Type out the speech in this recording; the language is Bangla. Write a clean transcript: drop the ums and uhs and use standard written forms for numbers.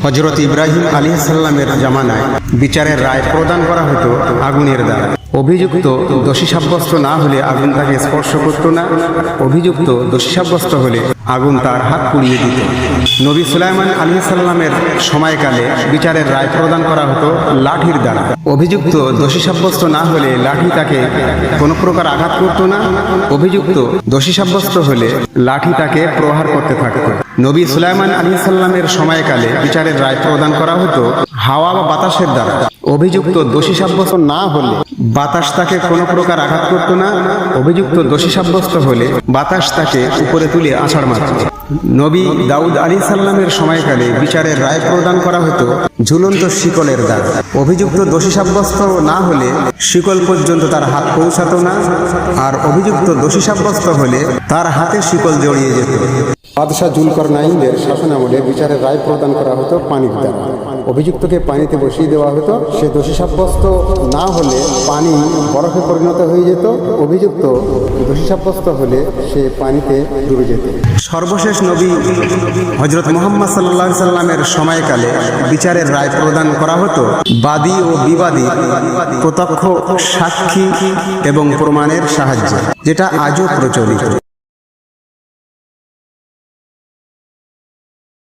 হযরত ইব্রাহিম আলাইহিস সালামের জামানায় বিচারের রায় প্রদান করা হতো আগুনের দ্বারা। অভিযুক্ত দোষী সাব্যস্ত না হলে আগুন তাকে স্পর্শ করত না। অভিযুক্ত দোষী সাব্যস্ত হলে আগুন তার হাত পুড়িয়ে দিত। নবী সুলাইমান আলাইহিস সালামের সময়কালে বিচারের রায় প্রদান করা হতো লাঠির দ্বারা। অভিযুক্ত দোষী সাব্যস্ত না হলে লাঠি তাকে কোনো প্রকার আঘাত করত না। অভিযুক্ত দোষী সাব্যস্ত হলে লাঠি তাকে প্রহার করতে থাকত। নবী সুলাইমান আলাইহিস সালামের সময়কালে বিচারের রায় প্রদান করা হতো হাওয়া বা বাতাসের দ্বারা। অভিযুক্ত দোষী সাব্যস্ত না হলে বাতাস তাকে কোনো প্রকার আঘাত করত না। অভিযুক্ত দোষী সাব্যস্ত হলে বাতাস তাকে উপরে তুলে আছাড় মারত। নবী দাউদ আলাইহিস সালামের সময়কালে বিচারের রায় প্রদান করা হতো ঝুলন্ত শিকলের দ্বারা। অভিযুক্ত দোষী সাব্যস্ত না হলে শিকল পর্যন্ত তার হাত পৌঁছাতো না, আর অভিযুক্ত দোষী সাব্যস্ত হলে তার হাতে শিকল জড়িয়ে যেত। বাদশাহ জুলকারনাইনের শাসনামলে বিচারের রায় প্রদান করা হতো পানির দ্বারা। অভিযুক্তকে পানিতে বসিয়ে দেওয়া হতো। সে দোষী সাব্যস্ত না হলে পানি বরফে পরিণত হয়ে যেত। অভিযুক্ত দোষী সাব্যস্ত হলে সে পানিতে ডুবে যেত। সর্বশেষ নবী হযরত মুহাম্মদ সাল্লাল্লাহু আলাইহি সাল্লামের সময়কালে বিচারের রায় প্রদান করা হতো বাদী ও বিবাদী প্রত্যক্ষ সাক্ষী এবং প্রমাণের সাহায্যে, যেটা আজও প্রচলিত।